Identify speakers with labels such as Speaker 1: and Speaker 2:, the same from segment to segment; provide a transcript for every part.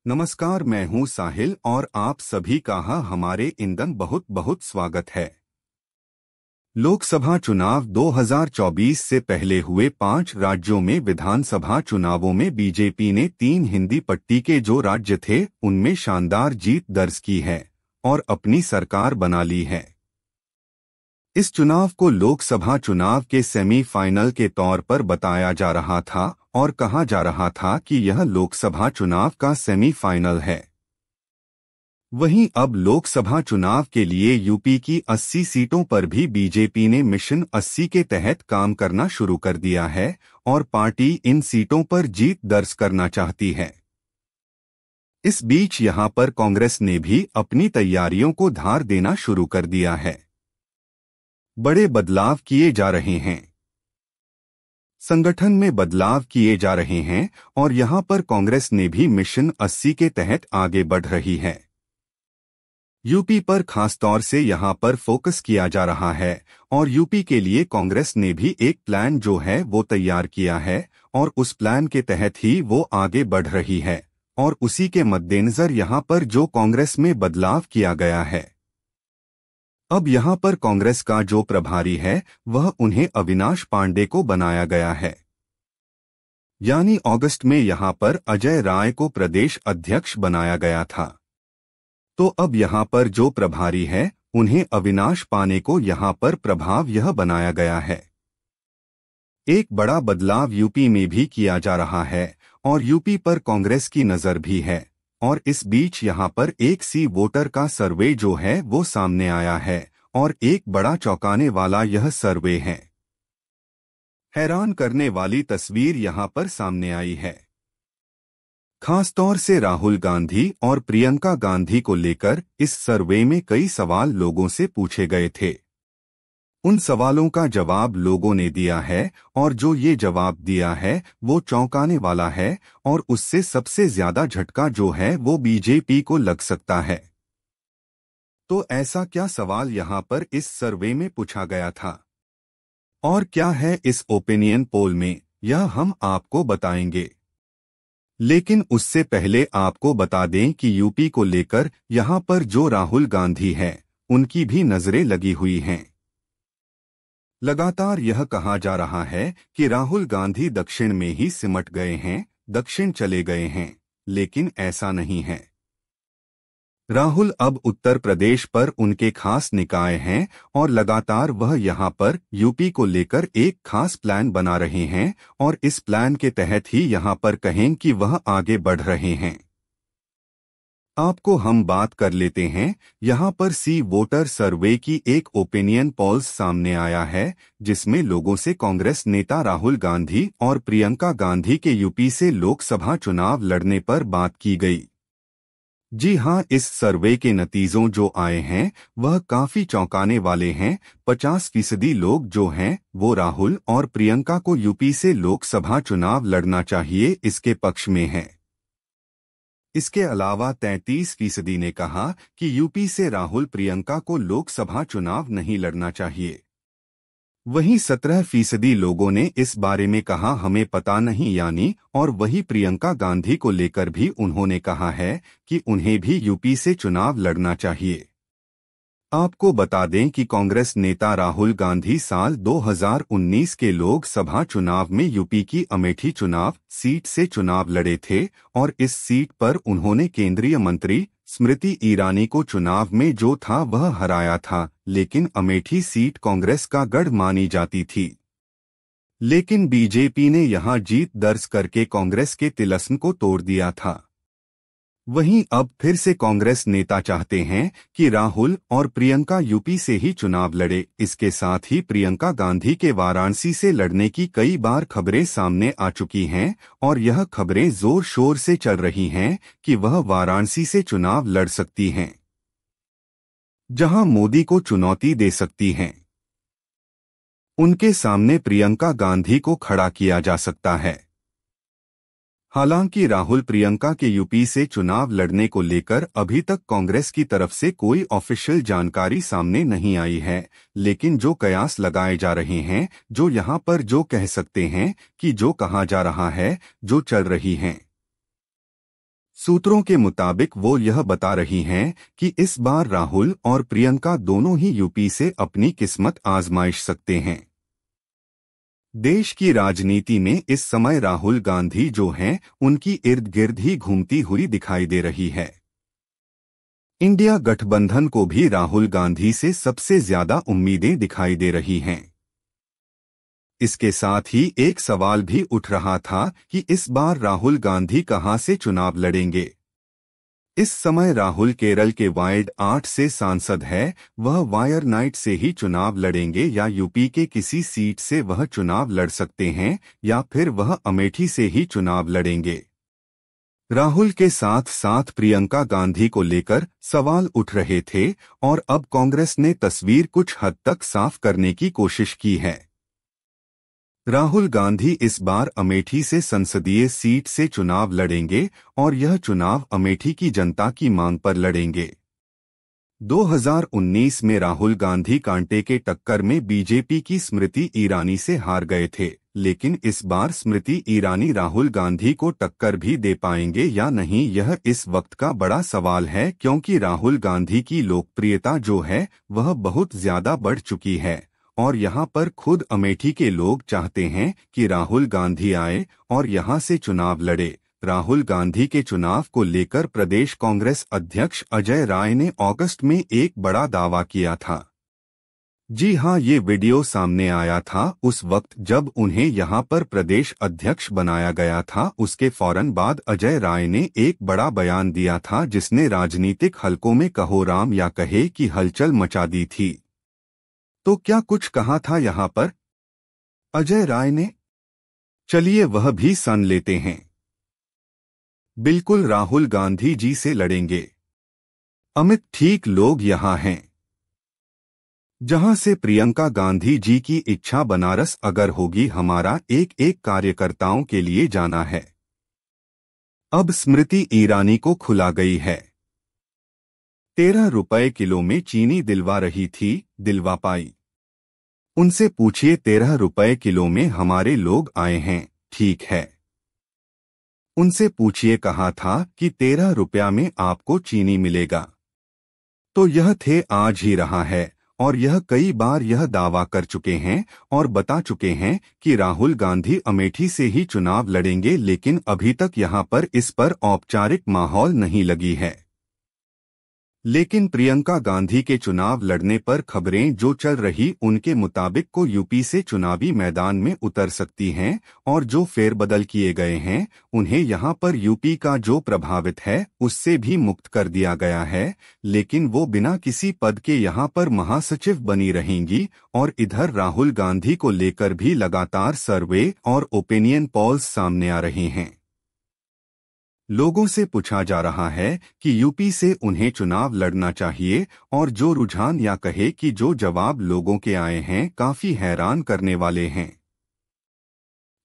Speaker 1: नमस्कार, मैं हूं साहिल और आप सभी का हमारे ईंधन बहुत बहुत स्वागत है। लोकसभा चुनाव 2024 से पहले हुए 5 राज्यों में विधानसभा चुनावों में बीजेपी ने 3 हिंदी पट्टी के जो राज्य थे उनमें शानदार जीत दर्ज की है और अपनी सरकार बना ली है। इस चुनाव को लोकसभा चुनाव के सेमीफाइनल के तौर पर बताया जा रहा था और कहा जा रहा था कि यह लोकसभा चुनाव का सेमीफाइनल है। वहीं अब लोकसभा चुनाव के लिए यूपी की 80 सीटों पर भी बीजेपी ने मिशन 80 के तहत काम करना शुरू कर दिया है और पार्टी इन सीटों पर जीत दर्ज करना चाहती है। इस बीच यहां पर कांग्रेस ने भी अपनी तैयारियों को धार देना शुरू कर दिया है। बड़े बदलाव किए जा रहे हैं, संगठन में बदलाव किए जा रहे हैं और यहां पर कांग्रेस ने भी मिशन 80 के तहत आगे बढ़ रही है। यूपी पर खासतौर से यहां पर फोकस किया जा रहा है और यूपी के लिए कांग्रेस ने भी एक प्लान जो है वो तैयार किया है और उस प्लान के तहत ही वो आगे बढ़ रही है और उसी के मद्देनजर यहां पर जो कांग्रेस में बदलाव किया गया है। अब यहां पर कांग्रेस का जो प्रभारी है वह उन्हें अविनाश पांडे को बनाया गया है, यानी अगस्त में यहां पर अजय राय को प्रदेश अध्यक्ष बनाया गया था। तो अब यहां पर जो प्रभारी है उन्हें अविनाश पांडे को यहां पर प्रभाव यह बनाया गया है। एक बड़ा बदलाव यूपी में भी किया जा रहा है और यूपी पर कांग्रेस की नजर भी है और इस बीच यहां पर एक सी वोटर का सर्वे जो है वो सामने आया है और एक बड़ा चौंकाने वाला यह सर्वे है। हैरान करने वाली तस्वीर यहां पर सामने आई है। खासतौर से राहुल गांधी और प्रियंका गांधी को लेकर इस सर्वे में कई सवाल लोगों से पूछे गए थे। उन सवालों का जवाब लोगों ने दिया है और जो ये जवाब दिया है वो चौंकाने वाला है और उससे सबसे ज्यादा झटका जो है वो बीजेपी को लग सकता है। तो ऐसा क्या सवाल यहां पर इस सर्वे में पूछा गया था और क्या है इस ओपिनियन पोल में, यह हम आपको बताएंगे। लेकिन उससे पहले आपको बता दें कि यूपी को लेकर यहां पर जो राहुल गांधी है उनकी भी नजरें लगी हुई हैं। लगातार यह कहा जा रहा है कि राहुल गांधी दक्षिण में ही सिमट गए हैं, दक्षिण चले गए हैं, लेकिन ऐसा नहीं है। राहुल अब उत्तर प्रदेश पर उनके खास निकाय हैं और लगातार वह यहां पर यूपी को लेकर एक खास प्लान बना रहे हैं और इस प्लान के तहत ही यहां पर कहें कि वह आगे बढ़ रहे हैं। आपको हम बात कर लेते हैं। यहां पर सी वोटर सर्वे की एक ओपिनियन पोल्स सामने आया है जिसमें लोगों से कांग्रेस नेता राहुल गांधी और प्रियंका गांधी के यूपी से लोकसभा चुनाव लड़ने पर बात की गई। जी हां, इस सर्वे के नतीजों जो आए हैं वह काफी चौंकाने वाले हैं। 50% लोग जो हैं वो राहुल और प्रियंका को यूपी से लोकसभा चुनाव लड़ना चाहिए इसके पक्ष में हैं। इसके अलावा 33% ने कहा कि यूपी से राहुल प्रियंका को लोकसभा चुनाव नहीं लड़ना चाहिए। वहीं 17% लोगों ने इस बारे में कहा हमें पता नहीं, यानी और वही प्रियंका गांधी को लेकर भी उन्होंने कहा है कि उन्हें भी यूपी से चुनाव लड़ना चाहिए। आपको बता दें कि कांग्रेस नेता राहुल गांधी साल 2019 के लोकसभा चुनाव में यूपी की अमेठी चुनाव सीट से चुनाव लड़े थे और इस सीट पर उन्होंने केंद्रीय मंत्री स्मृति ईरानी को चुनाव में जो था वह हराया था, लेकिन अमेठी सीट कांग्रेस का गढ़ मानी जाती थी। लेकिन बीजेपी ने यहां जीत दर्ज करके कांग्रेस के तिलिस्म को तोड़ दिया था। वहीं अब फिर से कांग्रेस नेता चाहते हैं कि राहुल और प्रियंका यूपी से ही चुनाव लड़े। इसके साथ ही प्रियंका गांधी के वाराणसी से लड़ने की कई बार खबरें सामने आ चुकी हैं और यह खबरें जोर शोर से चल रही हैं कि वह वाराणसी से चुनाव लड़ सकती हैं, जहां मोदी को चुनौती दे सकती हैं। उनके सामने प्रियंका गांधी को खड़ा किया जा सकता है। हालांकि राहुल प्रियंका के यूपी से चुनाव लड़ने को लेकर अभी तक कांग्रेस की तरफ से कोई ऑफिशियल जानकारी सामने नहीं आई है, लेकिन जो कयास लगाए जा रहे हैं, जो यहां पर जो कह सकते हैं कि जो कहा जा रहा है, जो चल रही हैं, सूत्रों के मुताबिक वो यह बता रही हैं कि इस बार राहुल और प्रियंका दोनों ही यूपी से अपनी किस्मत आजमाइश सकते हैं। देश की राजनीति में इस समय राहुल गांधी जो हैं उनकी इर्द गिर्द ही घूमती हुई दिखाई दे रही है। इंडिया गठबंधन को भी राहुल गांधी से सबसे ज्यादा उम्मीदें दिखाई दे रही हैं। इसके साथ ही एक सवाल भी उठ रहा था कि इस बार राहुल गांधी कहां से चुनाव लड़ेंगे। इस समय राहुल केरल के वार्ड 8 से सांसद है, वह वायर नाइट से ही चुनाव लड़ेंगे या यूपी के किसी सीट से वह चुनाव लड़ सकते हैं या फिर वह अमेठी से ही चुनाव लड़ेंगे। राहुल के साथ साथ प्रियंका गांधी को लेकर सवाल उठ रहे थे और अब कांग्रेस ने तस्वीर कुछ हद तक साफ करने की कोशिश की है। राहुल गांधी इस बार अमेठी से संसदीय सीट से चुनाव लड़ेंगे और यह चुनाव अमेठी की जनता की मांग पर लड़ेंगे। 2019 में राहुल गांधी कांटे के टक्कर में बीजेपी की स्मृति ईरानी से हार गए थे, लेकिन इस बार स्मृति ईरानी राहुल गांधी को टक्कर भी दे पाएंगे या नहीं, यह इस वक्त का बड़ा सवाल है, क्योंकि राहुल गांधी की लोकप्रियता जो है वह बहुत ज्यादा बढ़ चुकी है और यहाँ पर खुद अमेठी के लोग चाहते हैं कि राहुल गांधी आए और यहाँ से चुनाव लड़े। राहुल गांधी के चुनाव को लेकर प्रदेश कांग्रेस अध्यक्ष अजय राय ने अगस्त में एक बड़ा दावा किया था। जी हां, ये वीडियो सामने आया था उस वक्त जब उन्हें यहाँ पर प्रदेश अध्यक्ष बनाया गया था। उसके फौरन बाद अजय राय ने एक बड़ा बयान दिया था जिसने राजनीतिक हलकों में कहो राम या कहे कि हलचल मचा दी थी। तो क्या कुछ कहा था यहाँ पर अजय राय ने? चलिए वह भी सुन लेते हैं। बिल्कुल राहुल गांधी जी से लड़ेंगे। अमित ठीक लोग यहाँ हैं जहां से प्रियंका गांधी जी की इच्छा बनारस अगर होगी, हमारा एक एक कार्यकर्ताओं के लिए जाना है। अब स्मृति ईरानी को खुला गई है। 13 रुपए किलो में चीनी दिलवा रही थी, दिलवा पाई। उनसे पूछिए 13 रुपए किलो में हमारे लोग आए हैं, ठीक है। उनसे पूछिए कहा था कि 13 रुपया में आपको चीनी मिलेगा, तो यह थे आज ही रहा है। और यह कई बार यह दावा कर चुके हैं और बता चुके हैं कि राहुल गांधी अमेठी से ही चुनाव लड़ेंगे, लेकिन अभी तक यहां पर इस पर औपचारिक माहौल नहीं लगी है। लेकिन प्रियंका गांधी के चुनाव लड़ने पर खबरें जो चल रही उनके मुताबिक को यूपी से चुनावी मैदान में उतर सकती हैं और जो फेरबदल किए गए हैं उन्हें यहां पर यूपी का जो प्रभावित है उससे भी मुक्त कर दिया गया है, लेकिन वो बिना किसी पद के यहां पर महासचिव बनी रहेंगी। और इधर राहुल गांधी को लेकर भी लगातार सर्वे और ओपिनियन पोल्स सामने आ रहे हैं। लोगों से पूछा जा रहा है कि यूपी से उन्हें चुनाव लड़ना चाहिए और जो रुझान या कहे कि जो जवाब लोगों के आए हैं काफी हैरान करने वाले हैं।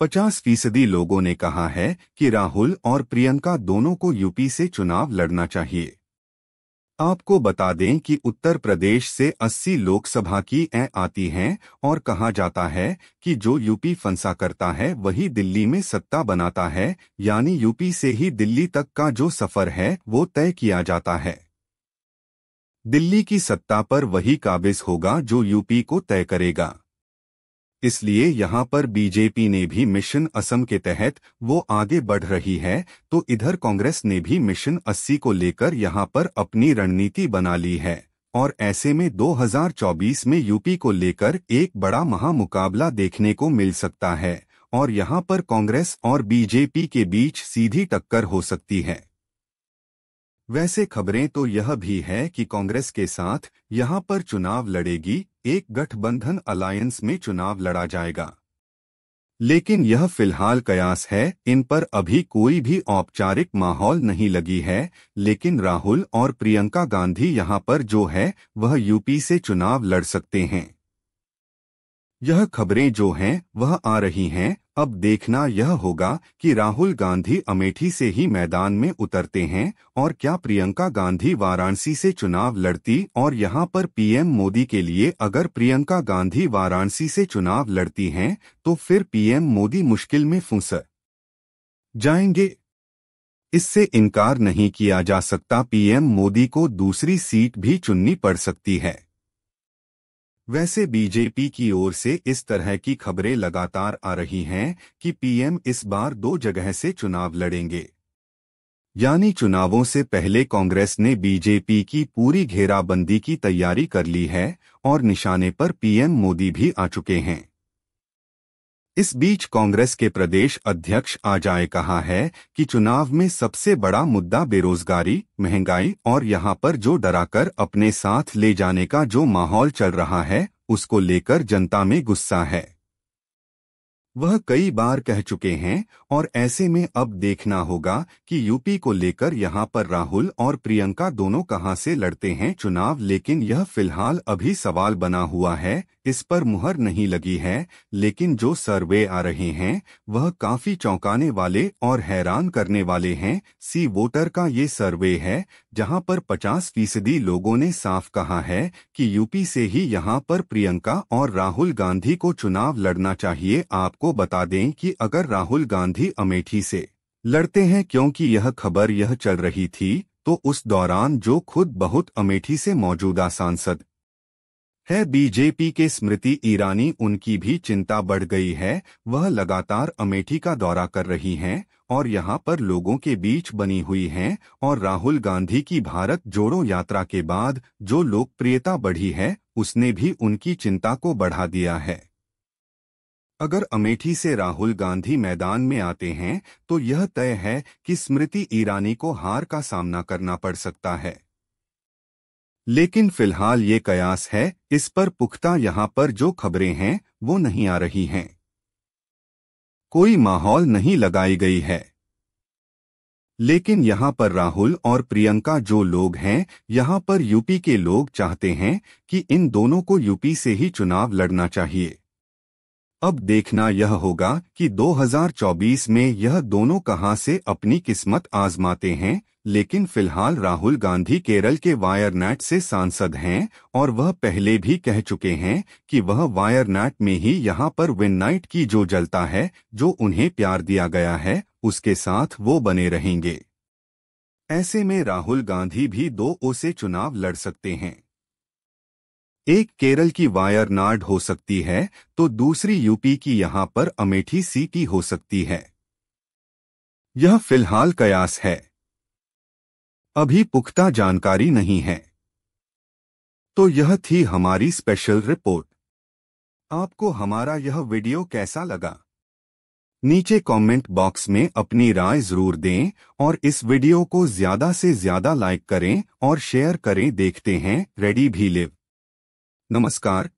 Speaker 1: 50% लोगों ने कहा है कि राहुल और प्रियंका दोनों को यूपी से चुनाव लड़ना चाहिए। आपको बता दें कि उत्तर प्रदेश से 80 लोकसभा की आती हैं और कहा जाता है कि जो यूपी फंसा करता है वही दिल्ली में सत्ता बनाता है, यानी यूपी से ही दिल्ली तक का जो सफर है वो तय किया जाता है। दिल्ली की सत्ता पर वही काबिज होगा जो यूपी को तय करेगा। इसलिए यहां पर बीजेपी ने भी मिशन असम के तहत वो आगे बढ़ रही है, तो इधर कांग्रेस ने भी मिशन 80 को लेकर यहां पर अपनी रणनीति बना ली है। और ऐसे में 2024 में यूपी को लेकर एक बड़ा महामुकाबला देखने को मिल सकता है और यहां पर कांग्रेस और बीजेपी के बीच सीधी टक्कर हो सकती है। वैसे खबरें तो यह भी है कि कांग्रेस के साथ यहां पर चुनाव लड़ेगी, एक गठबंधन अलायंस में चुनाव लड़ा जाएगा। लेकिन यह फिलहाल कयास है, इन पर अभी कोई भी औपचारिक माहौल नहीं लगी है। लेकिन राहुल और प्रियंका गांधी यहां पर जो है वह यूपी से चुनाव लड़ सकते हैं। यह खबरें जो हैं वह आ रही हैं। अब देखना यह होगा कि राहुल गांधी अमेठी से ही मैदान में उतरते हैं और क्या प्रियंका गांधी वाराणसी से चुनाव लड़ती, और यहां पर पीएम मोदी के लिए अगर प्रियंका गांधी वाराणसी से चुनाव लड़ती हैं तो फिर पीएम मोदी मुश्किल में फंस जाएंगे। इससे इनकार नहीं किया जा सकता, पीएम मोदी को दूसरी सीट भी चुननी पड़ सकती है। वैसे बीजेपी की ओर से इस तरह की खबरें लगातार आ रही हैं कि पीएम इस बार 2 जगह से चुनाव लड़ेंगे। यानी चुनावों से पहले कांग्रेस ने बीजेपी की पूरी घेराबंदी की तैयारी कर ली है और निशाने पर पीएम मोदी भी आ चुके हैं। इस बीच कांग्रेस के प्रदेश अध्यक्ष अजय कहा है कि चुनाव में सबसे बड़ा मुद्दा बेरोजगारी, महंगाई और यहां पर जो डराकर अपने साथ ले जाने का जो माहौल चल रहा है उसको लेकर जनता में गुस्सा है। वह कई बार कह चुके हैं और ऐसे में अब देखना होगा कि यूपी को लेकर यहां पर राहुल और प्रियंका दोनों कहां से लड़ते हैं चुनाव। लेकिन यह फिलहाल अभी सवाल बना हुआ है, इस पर मुहर नहीं लगी है। लेकिन जो सर्वे आ रहे हैं वह काफी चौंकाने वाले और हैरान करने वाले हैं। सी वोटर का ये सर्वे है जहां पर 50% लोगों ने साफ कहा है कि यूपी से ही यहां पर प्रियंका और राहुल गांधी को चुनाव लड़ना चाहिए। आपको बता दें कि अगर राहुल गांधी अमेठी से लड़ते हैं, क्योंकि यह खबर यह चल रही थी, तो उस दौरान जो खुद बहुत अमेठी से मौजूदा सांसद है बीजेपी के स्मृति ईरानी, उनकी भी चिंता बढ़ गई है। वह लगातार अमेठी का दौरा कर रही हैं और यहां पर लोगों के बीच बनी हुई हैं और राहुल गांधी की भारत जोड़ो यात्रा के बाद जो लोकप्रियता बढ़ी है उसने भी उनकी चिंता को बढ़ा दिया है। अगर अमेठी से राहुल गांधी मैदान में आते हैं तो यह तय है कि स्मृति ईरानी को हार का सामना करना पड़ सकता है। लेकिन फिलहाल ये कयास है, इस पर पुख्ता यहां पर जो खबरें हैं वो नहीं आ रही हैं। कोई माहौल नहीं लगाई गई है। लेकिन यहां पर राहुल और प्रियंका जो लोग हैं, यहां पर यूपी के लोग चाहते हैं कि इन दोनों को यूपी से ही चुनाव लड़ना चाहिए। अब देखना यह होगा कि 2024 में यह दोनों कहां से अपनी किस्मत आजमाते हैं। लेकिन फिलहाल राहुल गांधी केरल के वायनाड से सांसद हैं और वह पहले भी कह चुके हैं कि वह वायनाड में ही यहां पर विन-नाइट की जो जलता है, जो उन्हें प्यार दिया गया है, उसके साथ वो बने रहेंगे। ऐसे में राहुल गांधी भी 2 ओर से चुनाव लड़ सकते हैं। एक केरल की वायनाड हो सकती है तो दूसरी यूपी की यहां पर अमेठी सीट हो सकती है। यह फिलहाल कयास है, अभी पुख्ता जानकारी नहीं है। तो यह थी हमारी स्पेशल रिपोर्ट। आपको हमारा यह वीडियो कैसा लगा? नीचे कमेंट बॉक्स में अपनी राय जरूर दें और इस वीडियो को ज्यादा से ज्यादा लाइक करें और शेयर करें। देखते हैं रेडी भी लिव। नमस्कार।